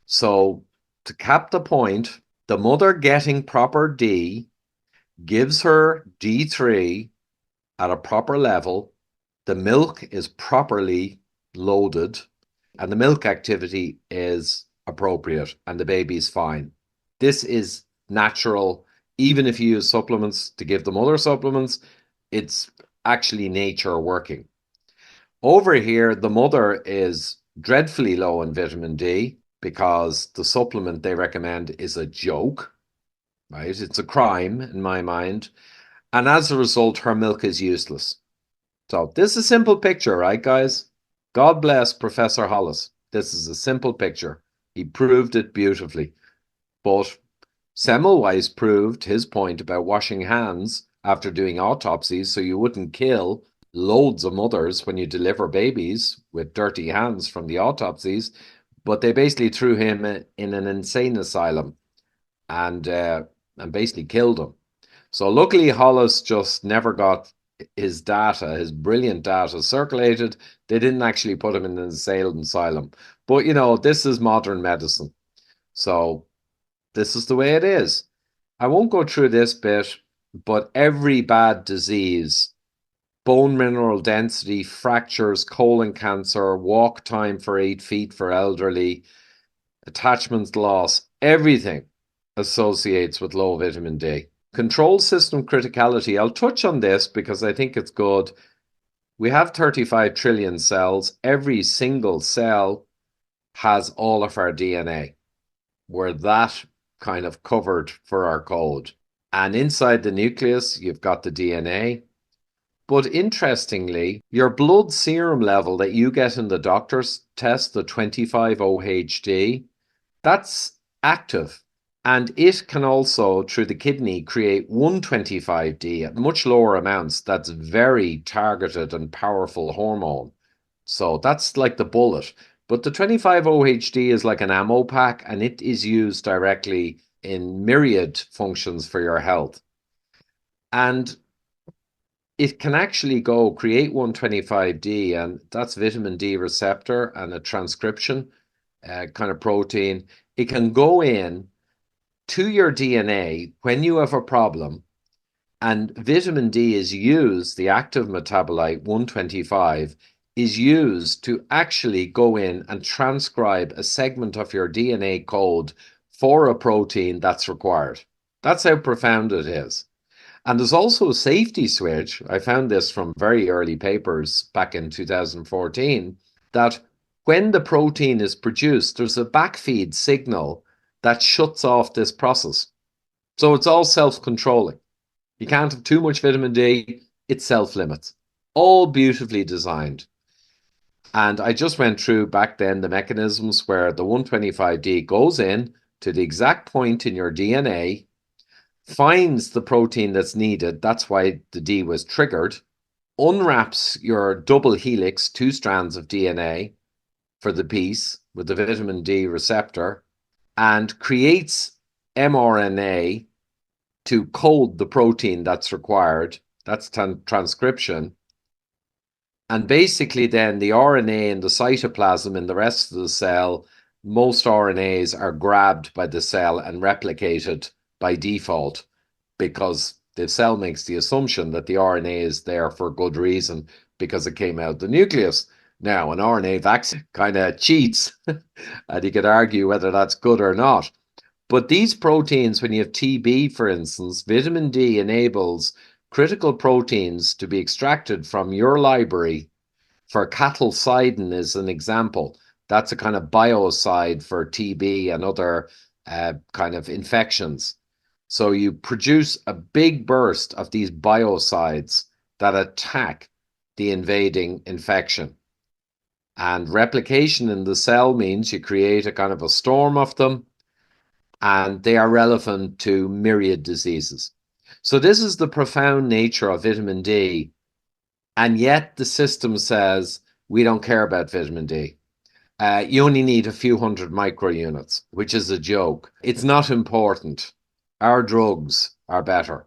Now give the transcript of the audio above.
So to cap the point, the mother getting proper D gives her D3 at a proper level. The milk is properly loaded and the milk activity is appropriate and the baby's fine. This is natural. Even if you use supplements to give the mother supplements, it's actually nature working. Over here, the mother is dreadfully low in vitamin D because the supplement they recommend is a joke, right? It's a crime in my mind. And as a result, her milk is useless. So this is a simple picture, right, guys? God bless Professor Hollis. This is a simple picture. He proved it beautifully. But Semmelweis proved his point about washing hands after doing autopsies so you wouldn't kill loads of mothers when you deliver babies with dirty hands from the autopsies. But they basically threw him in an insane asylum and basically killed him. So luckily, Hollis just never got his data, his brilliant data circulated. They didn't actually put him in an insane asylum. But, this is modern medicine. So this is the way it is. I won't go through this bit, but every bad disease, bone mineral density, fractures, colon cancer, walk time for 8 feet for elderly, attachment loss, everything associates with low vitamin D. Control system criticality. I'll touch on this because I think it's good. We have 35 trillion cells. Every single cell has all of our DNA. We're that kind of covered for our code. And inside the nucleus, you've got the DNA. But interestingly, your blood serum level that you get in the doctor's test, the 25-OHD, that's active. And it can also, through the kidney, create 125D at much lower amounts. That's very targeted and powerful hormone. So that's like the bullet. But the 25-OHD is like an ammo pack, and it is used directly in myriad functions for your health. And it can actually go create 125D, and that's vitamin D receptor and a transcription kind of protein. It can go in to your DNA when you have a problem, and vitamin D is used, the active metabolite 125, is used to actually go in and transcribe a segment of your DNA code for a protein that's required. That's how profound it is. And there's also a safety switch. I found this from very early papers back in 2014 that when the protein is produced, there's a backfeed signal that shuts off this process. So it's all self-controlling. You can't have too much vitamin D, it self-limits. All beautifully designed. And I just went through back then the mechanisms where the 125D goes in to the exact point in your DNA, finds the protein that's needed. That's why the D was triggered, unwraps your double helix, 2 strands of DNA for the piece with the vitamin D receptor, and creates mRNA to code the protein that's required. That's transcription. And basically then the RNA in the cytoplasm in the rest of the cell, most RNAs are grabbed by the cell and replicated by default because the cell makes the assumption that the RNA is there for good reason because it came out the nucleus. Now, an RNA vaccine kind of cheats, and you could argue whether that's good or not. But these proteins, when you have TB, for instance, vitamin D enables critical proteins to be extracted from your library. For cathelicidin is an example. That's a kind of biocide for TB and other kind of infections. So you produce a big burst of these biocides that attack the invading infection. And replication in the cell means you create a kind of a storm of them, and they are relevant to myriad diseases. So this is the profound nature of vitamin D. And yet the system says we don't care about vitamin D. You only need a few hundred microunits, which is a joke. It's not important. Our drugs are better.